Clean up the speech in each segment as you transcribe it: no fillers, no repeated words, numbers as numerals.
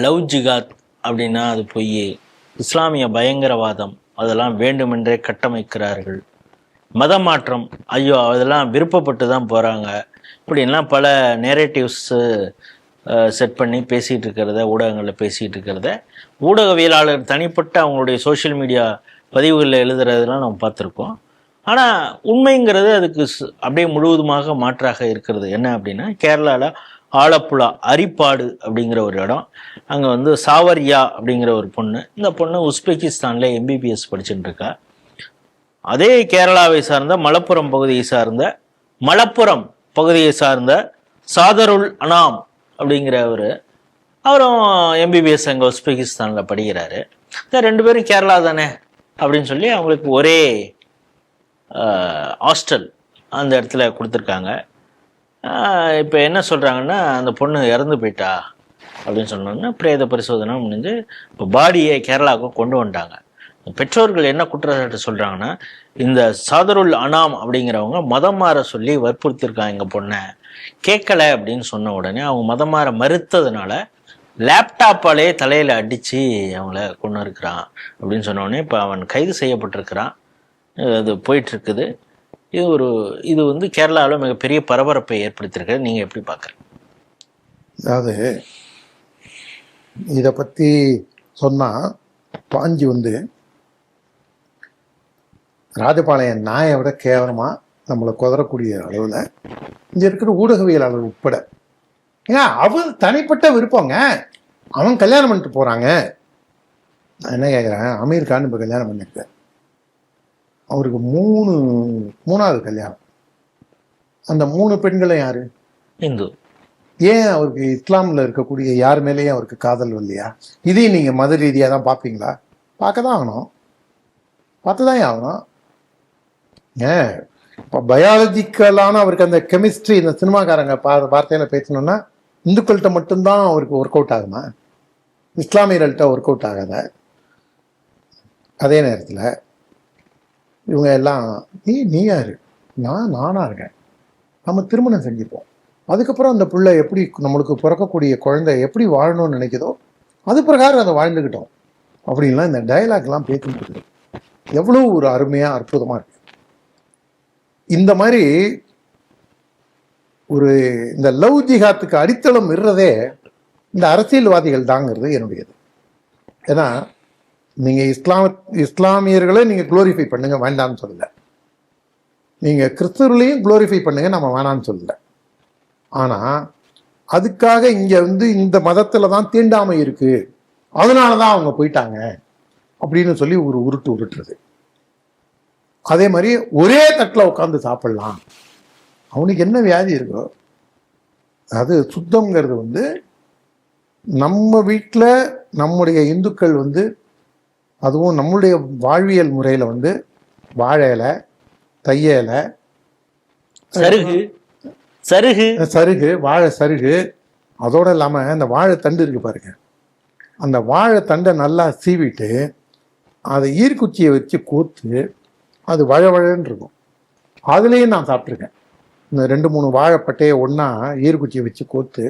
Love ஜிகாத் அப்படின்னா அது பொய், இஸ்லாமிய பயங்கரவாதம் அதெல்லாம் வேண்டுமென்றே கட்டமைக்கிறார்கள், மத மாற்றம் ஐயோ அதெல்லாம் விருப்பப்பட்டு தான் போகிறாங்க, இப்படின்லாம் பல நேரேட்டிவ்ஸு செட் பண்ணி பேசிகிட்டு இருக்கிறத, ஊடகங்களில் பேசிகிட்டு இருக்கிறத ஊடகவியலாளர் தனிப்பட்ட அவங்களுடைய சோஷியல் மீடியா பதிவுகளில் எழுதுறதெல்லாம் நம்ம பார்த்துருக்கோம். ஆனால் உண்மைங்கிறது அதுக்கு அப்படியே முழுவதுமாக மாற்றாக இருக்கிறது. என்ன அப்படின்னா, கேரளாவில் ஆலப்புழா அரிப்பாடு அப்படிங்கிற ஒரு இடம், அங்கே வந்து சாவர்யா அப்படிங்கிற ஒரு பொண்ணு, இந்த பொண்ணு உஸ்பெகிஸ்தானில் எம்பிபிஎஸ் படிச்சுட்டு இருக்கா. அதே கேரளாவை சார்ந்த மலப்புரம் பகுதியை சார்ந்த சாதருல் அனாம் அப்படிங்கிறவர், அவரும் எம்பிபிஎஸ் அங்கே உஸ்பெகிஸ்தானில் படிக்கிறாரு. ரெண்டு பேரும் கேரளா தானே அப்படின்னு சொல்லி அவங்களுக்கு ஒரே ஹாஸ்டல் அந்த இடத்துல கொடுத்துருக்காங்க. இப்போ என்ன சொல்கிறாங்கன்னா, அந்த பொண்ணு இறந்து போயிட்டா அப்படின்னு சொன்னோன்னா பிரேத பரிசோதனை முடிஞ்சு இப்போ பாடியை கேரளாவுக்கு கொண்டு வந்துட்டாங்க. பெற்றோர்கள் என்ன குற்றச்சாட்டு சொல்கிறாங்கன்னா, இந்த சாதருல் அனாம் அப்படிங்கிறவங்க மதம் மாற சொல்லி வற்புறுத்திருக்காங்க எங்கள் பொண்ணை, கேட்கலை அப்படின்னு சொன்ன உடனே அவங்க மதம் மாற மறுத்ததுனால லேப்டாப்பாலே தலையில் அடித்து அவங்கள கொண்டு இருக்கிறான் அப்படின்னு சொன்ன உடனே இப்போ அவன் கைது செய்யப்பட்டிருக்கிறான். அது போயிட்டுருக்குது. இது வந்து கேரளாவில் மிகப்பெரிய பரபரப்பை ஏற்படுத்தியிருக்கிறது. நீங்கள் எப்படி பார்க்குறீங்க? அதாவது இதை பற்றி சொன்னால் பாஞ்சி வந்து ராஜபாளையம் நாயை விட கேவலமாக நம்மளை குதறக்கூடிய அளவில் இங்கே இருக்கிற ஊடகவியலாளர் உட்பட, ஏன்னா அவர் தனிப்பட்ட விருப்பங்க, அவன் கல்யாணம் பண்ணிட்டு போகிறாங்க. நான் என்ன கேட்குறேன், அமீர் கான் இப்போ கல்யாணம் பண்ணியிருக்கார், அவருக்கு மூணாவது கல்யாணம். அந்த 3 பெண்களும் யாரு? இந்து. ஏன் அவருக்கு இஸ்லாமில் இருக்கக்கூடிய யார் மேலேயும் அவருக்கு காதல் இல்லையா? இதையும் நீங்கள் மத ரீதியாக தான் பார்ப்பீங்களா? பார்க்க தான் ஆகணும், பார்த்து தான் ஆகணும். ஏன் இப்போ பயாலஜிக்கலான அவருக்கு அந்த கெமிஸ்ட்ரி, இந்த சினிமாக்காரங்க வார்த்தையில பேசணும்னா இந்துக்கள்கிட்ட மட்டும்தான் அவருக்கு ஒர்க் அவுட் ஆகுமா? இஸ்லாமியர்கள்ட்ட ஒர்க் அவுட் ஆகாத. அதே நேரத்தில் இவங்க எல்லாம் நீ யாரு, நானா இருக்கேன், நம்ம திருமணம் செஞ்சுப்போம், அதுக்கப்புறம் அந்த பிள்ளை எப்படி நம்மளுக்கு பிறக்கக்கூடிய குழந்தை எப்படி வாழணும்னு நினைக்குதோ அது பிரகாரம் அதை வாழ்ந்துக்கிட்டோம் அப்படின்லாம் இந்த டயலாக்லாம் பேசிட்டு எவ்வளோ ஒரு அருமையாக அற்புதமாக இருக்கு. இந்த மாதிரி ஒரு இந்த லவ் ஜிஹாத்துக்கு அடித்தளம் இருறதே இந்த அரசியல்வாதிகள் தாங்கிறது என்னுடையது. ஏன்னா நீங்கள் இஸ்லாமியர்களை நீங்கள் குளோரிஃபை பண்ணுங்க, வேண்டான்னு சொல்லலை. நீங்கள் கிறிஸ்தவர்களையும் குளோரிஃபை பண்ணுங்க, நம்ம வேணான்னு சொல்லலை. ஆனால் அதுக்காக இங்கே வந்து இந்த மதத்தில் தான் தீண்டாமை இருக்குது, அதனால தான் அவங்க போயிட்டாங்க அப்படின்னு சொல்லி ஒரு உருட்டுறது. அதே மாதிரி ஒரே தட்டில் உட்காந்து சாப்பிடலாம், அவனுக்கு என்ன வியாதி இருக்கோ அது சுத்தங்கிறது வந்து நம்ம வீட்டில் நம்முடைய இந்துக்கள் வந்து, அதுவும் நம்மளுடைய வாழ்வியல் முறையில் வந்து வாழை இலை, தைய இலை, சருகு, வாழை சருகு, அதோடு இல்லாமல் அந்த வாழை தண்டு இருக்கு பாருங்க, அந்த வாழை தண்டை நல்லா சீவிட்டு அதை ஈர்க்குச்சியை வச்சு கோத்து அது வழவழன்னு இருக்கும். அதுலேயும் நான் சாப்பிட்ருக்கேன். இந்த 2-3 வாழைப்பட்டையை ஒன்றா ஈர்க்குச்சியை வச்சு கோத்து,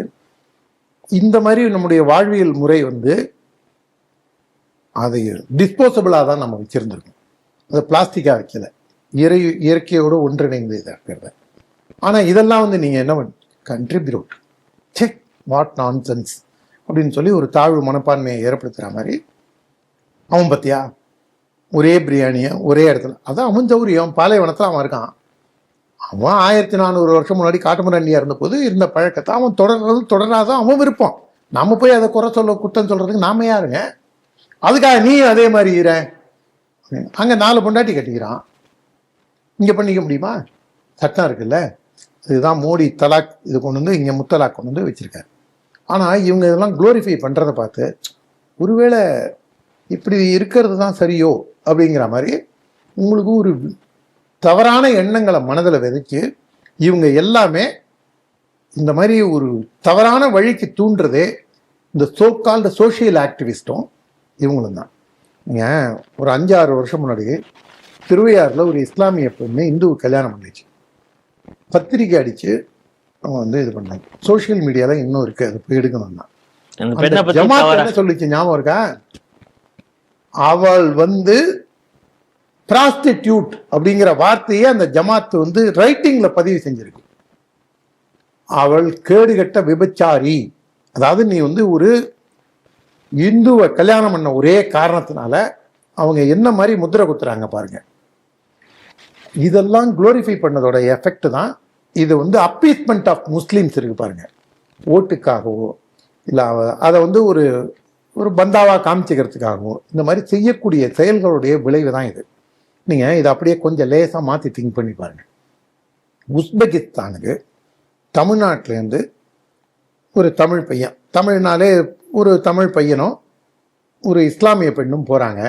இந்த மாதிரி நம்முடைய வாழ்வியல் முறை வந்து அதை டிஸ்போசபிளாக தான் நம்ம வச்சுருந்துருக்கோம். அதை பிளாஸ்டிக்காக வைக்கல, இயற்கையோடு ஒன்றிணைந்து இதாக்கிறத. ஆனால் இதெல்லாம் வந்து நீங்கள் என்ன கண்ட்ரிபியூட் செக் வாட் நான்சென்ஸ் அப்படின்னு சொல்லி ஒரு தாழ்வு மனப்பான்மையை ஏற்படுத்துகிற மாதிரி, அவன் பத்தியா ஒரே பிரியாணியை ஒரே இடத்துல, அதான் அவன் சௌரியம். பாலைவனத்தில் அவன் இருக்கான், அவன் 1400 வருஷம் முன்னாடி காட்டுமிராண்டியாக இருந்தபோது இருந்த பழக்கத்தை அவன் தொடராதான் அவன் விருப்பம். நம்ம போய் அதை குற்றம் சொல்கிறதுக்கு நாம யாருங்க? அதுக்காக நீ அதே மாதிரி அங்கே 4 பொண்டாட்டி கட்டிக்கிறான், இங்கே பண்ணிக்க முடியுமா? சட்டம் இருக்குல்ல. இதுதான் மோடி தலாக் இது கொண்டு வந்து இங்கே முத்தலாக் கொண்டு வந்து வச்சுருக்காரு. ஆனால் இவங்க இதெல்லாம் குளோரிஃபை பண்ணுறதை பார்த்து ஒருவேளை இப்படி இருக்கிறது தான் சரியோ அப்படிங்கிற மாதிரி உங்களுக்கு ஒரு தவறான எண்ணங்களை மனதில் விதைச்சு இவங்க எல்லாமே இந்த மாதிரி ஒரு தவறான வழிக்கு தூண்டுறதே இந்த சோகால்டு சோஷியல் ஆக்டிவிஸ்டும் இவங்களும் தான். நீங்கள் ஒரு 5-6 வருஷம் முன்னாடி திருவையாறில் ஒரு இஸ்லாமிய பொண்ணு இந்துவை கல்யாணம் பண்ணிச்சு, பத்திரிக்கை அடித்து அவங்க வந்து இது பண்ணாங்க. சோஷியல் மீடியாவில் இன்னும் இருக்குது, அது போய் எடுக்கணும்னா இந்த பெண்ணை பத்தி ஜமாத் தவறா என்ன சொல்லிச்சு ஞாபகம் இருக்கா? அவள் பிராஸ்டிடியூட் அப்படிங்கிற வார்த்தையை அந்த ஜமாத் ரைட்டிங்ல பதிவு செஞ்சிருக்கு. அவள் கேடுகட்ட விபச்சாரி. அதாவது நீ ஒரு இந்துவை கல்யாணம் பண்ண ஒரே காரணத்தினால அவங்க என்ன மாதிரி முத்திரை குத்துறாங்க பாருங்க. இதெல்லாம் குளோரிஃபை பண்ணதோட எஃபெக்ட் தான் இது. அப்பீஸ்மெண்ட் ஆஃப் முஸ்லீம்ஸ் இருக்கு பாருங்க, ஓட்டுக்காகவோ இல்லை அதை ஒரு பந்தாவா காமிச்சிக்கிறதுக்காகவோ இந்த மாதிரி செய்யக்கூடிய செயல்களுடைய விளைவு தான் இது. நீங்க இதை அப்படியே கொஞ்சம் லேசா மாத்தி திங்க் பண்ணி பாருங்க. உஸ்பெகிஸ்தானுக்கு தமிழ்நாட்டிலேருந்து ஒரு தமிழ் பையன், தமிழ்னாலே ஒரு தமிழ் பையனும் ஒரு இஸ்லாமிய பெண்ணும் போறாங்க.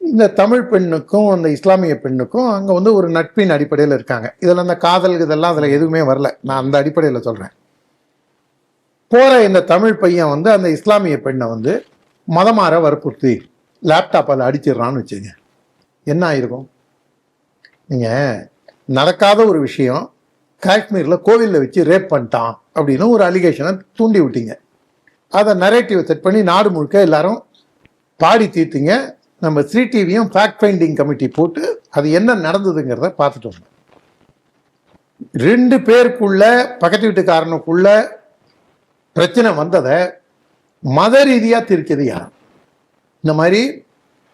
இந்த தமிழ் பெண்ணுக்கும் அந்த இஸ்லாமிய பெண்ணுக்கும் அங்கே ஒரு நட்பின் அடிப்படையில் இருக்காங்க. இதில் அந்த காதல் இதெல்லாம் அதில் எதுவுமே வரல, நான் அந்த அடிப்படையில் சொல்கிறேன். போகிற இந்த தமிழ் பையன் அந்த இஸ்லாமிய பெண்ணை மதமாற வற்புறுத்தி லேப்டாப்பால் அடிச்சிடுறான்னு வச்சுங்க, என்ன ஆயிருக்கும்? நீங்கள் நடக்காத ஒரு விஷயம் காஷ்மீரில் கோவிலில் வச்சு ரேப் பண்ணிட்டான் அப்படின்னு ஒரு அலிகேஷனை தூண்டி விட்டீங்க. அதை நரேட்டிவ் செட் பண்ணி நாடு முழுக்க எல்லாரும் பாடி தீர்த்தீங்க. நம்ம 3TV ஃபேக்ட் ஃபைண்டிங் கமிட்டி போட்டு அது என்ன நடந்ததுங்கிறத பார்த்துட்டு வந்தோம். 2 பேருக்குள்ள பக்கத்து வீட்டுக்காரனுக்குள்ள பிரச்சனை வந்ததை மத ரீதியாக தீர்க்கிறது யார்? இந்த மாதிரி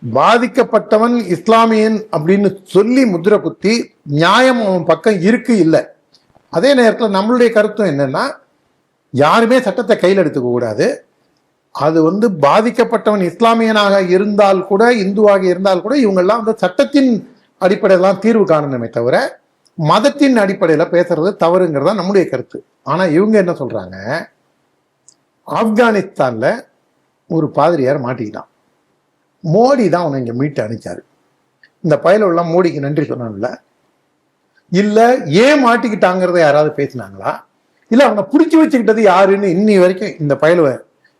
பாதிக்கப்பட்டவன் இஸ்லாமியன் அப்படின்னு சொல்லி முத்திரை குத்தி நியாயம் அவன் பக்கம் இருக்கு இல்லை. அதே நேரத்தில் நம்மளுடைய கருத்தும் என்னன்னா, யாருமே சட்டத்தை கையில் எடுத்துக்க கூடாது. அது பாதிக்கப்பட்டவன் இஸ்லாமியனாக இருந்தால் கூட இந்துவாக இருந்தால் கூட இவங்கெல்லாம் சட்டத்தின் அடிப்படையில் தான் தீர்வு காணணுமே தவிர மதத்தின் அடிப்படையில் பேசுறது தவறுங்கிறதா நம்முடைய கருத்து. ஆனால் இவங்க என்ன சொல்றாங்க, ஆப்கானிஸ்தான்ல ஒரு பாதிரியார் மாட்டிக்கிட்டான், மோடி தான் அவனை இங்கே மீட்டு அனுப்பிச்சாரு. இந்த பயல உள்ள மோடிக்கு நன்றி சொன்னான்ல, இல்லை ஏன் மாட்டிக்கிட்டாங்கிறத யாராவது பேசினாங்களா? இல்லை அவனை பிடிச்சி வச்சுக்கிட்டது யாருன்னு இன்னி வரைக்கும் இந்த பயலுவ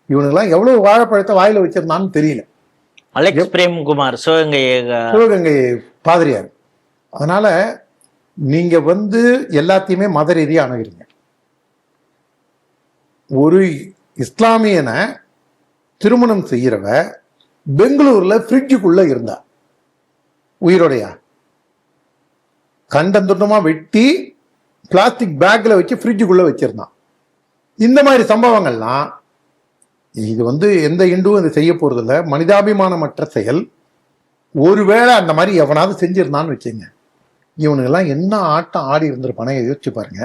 இவனுங்கெல்லாம் எவ்வளவு வாழைப்பழத்தை வாயில வச்சிருந்தான்னு தெரியல. அலெக்ஸ் பிரேம்குமார் சிவகங்கை பாதிரியார். அதனால நீங்க எல்லாத்தையுமே மத ரீதியா அணுகிறீங்க. ஒரு இஸ்லாமியனை திருமணம் செய்யறவ பெங்களூர்ல ஃப்ரிட்ஜுக்குள்ள இருந்தா உயிரோடையா, கண்டந்துண்டமா வெட்டி பிளாஸ்டிக் பேக்ல வச்சு ஃப்ரிட்ஜுக்குள்ள வச்சிருந்தான். இந்த மாதிரி சம்பவங்கள்லாம் இது எந்த இந்துவும் இதை செய்ய போறது இல்லை, மனிதாபிமானமற்ற செயல். ஒருவேளை அந்த மாதிரி எவனாவது செஞ்சிருந்தான்னு வச்சுங்க, இவனுங்கெல்லாம் என்ன ஆட்டம் ஆடி இருந்திருப்பானே யோசிச்சு பாருங்க.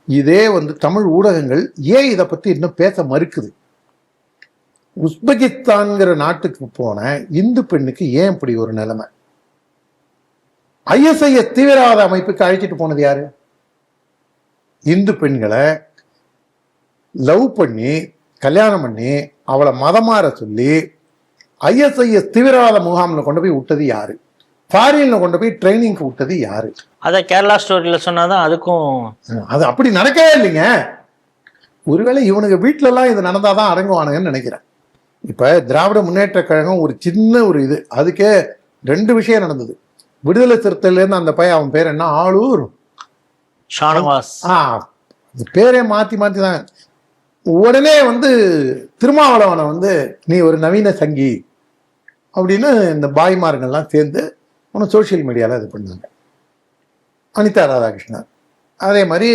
இதே தமிழ் ஊடகங்கள் ஏன் இதை பத்தி இன்னும் பேச மறுக்குது? உஸ்பெகிஸ்தான்கிற நாட்டுக்கு போன இந்து பெண்ணுக்கு ஏன் இப்படி ஒரு நிலைமை? ISIS தீவிரவாத அமைப்புக்கு அழைச்சிட்டு போனது யாரு? இந்து பெண்களை லவ் பண்ணி கல்யாணம் பண்ணி அவளை மதமாற சொல்லி ISIS தீவிரவாத முகாம்ல கொண்டு போய் விட்டது யாரு? ஃபாரின்ல கொண்டு போய் ட்ரைனிங்க்கு விட்டது யாரு? அத கேரளா ஸ்டோரியில சொன்னாதான் அதுக்கும் அது அப்படி நடக்கவே இல்லைங்க. ஒருவேளை இவனுக்கு வீட்டுல எல்லாம் இது நடந்தாதான் அடங்குவானுங்கன்னு நினைக்கிறேன். இப்ப திராவிட முன்னேற்ற கழகம் ஒரு சின்ன ஒரு இது, அதுக்கே 2 விஷயம் நடந்தது. விடுதலை சிறுத்தையில இருந்து அந்த பையன், அவன் பேர் என்ன, ஆளூர் ஷானவாஸ், பேரே மாத்தி மாத்தி தான். உடனே திருமாவளவனை நீ ஒரு நவீன சங்கி அப்படின்னு இந்த பாய்மார்கள்லாம் சேர்ந்து ஒன்று சோசியல் மீடியாவில் இது பண்ணாங்க. அனிதா ராதாகிருஷ்ணன் அதே மாதிரி.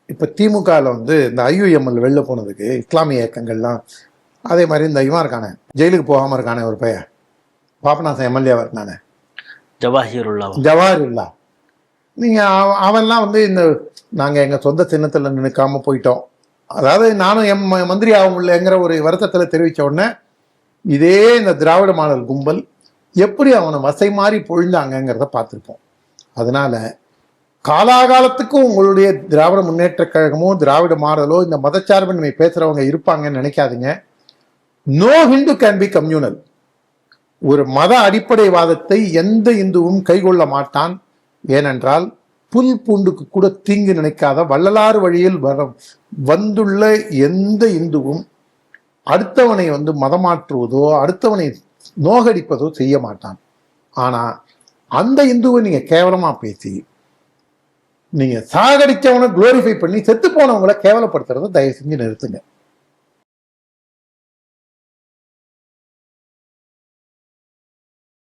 இப்போ திமுகவில் இந்த IUML வெளில போனதுக்கு இஸ்லாமிய இயக்கங்கள்லாம் அதே மாதிரி. இந்த இவன் இருக்கானே, ஜெயிலுக்கு போகாமல் இருக்கானே ஒரு பையன், பாபநாசம் எம்எல்ஏவா இருந்தானே, ஜவாஹிருல்லா. நீங்கள் அவன்லாம் இந்த நாங்கள் எங்கள் சொந்த சின்னத்தில் நினைக்காம போயிட்டோம், அதாவது நானும் மந்திரி ஆக முடியலங்கிற ஒரு வருத்தத்தில் தெரிவித்த உடனே இதே இந்த திராவிட மாடல் கும்பல் எப்படி அவனை வசை மாறி பொழிந்தாங்கிறத பார்த்துருப்போம். அதனால காலாகாலத்துக்கும் உங்களுடைய திராவிட முன்னேற்ற கழகமோ திராவிட மாடலோ இந்த மதச்சார்பின்மை பேசுறவங்க இருப்பாங்கன்னு நினைக்காதீங்க. No Hindu can be communal. ஒரு மத அடிப்படைவாதத்தை எந்த இந்துவும் கைகொள்ள மாட்டான். ஏனென்றால் புல் பூண்டுக்கு கூட தீங்கு நினைக்காத வள்ளலாறு வழியில் வந்துள்ள எந்த இந்துவும் அடுத்தவனை மதமாற்றுவதோ அடுத்தவனை நோகடிப்பதோ செய்ய மாட்டான். ஆனா அந்த இந்துவை நீங்க கேவலமா பேசி நீங்க சாகடிச்சவனை குளோரிஃபை பண்ணி செத்து போனவங்களை கேவலப்படுத்துறத தயவு செஞ்சு நிறுத்துங்க.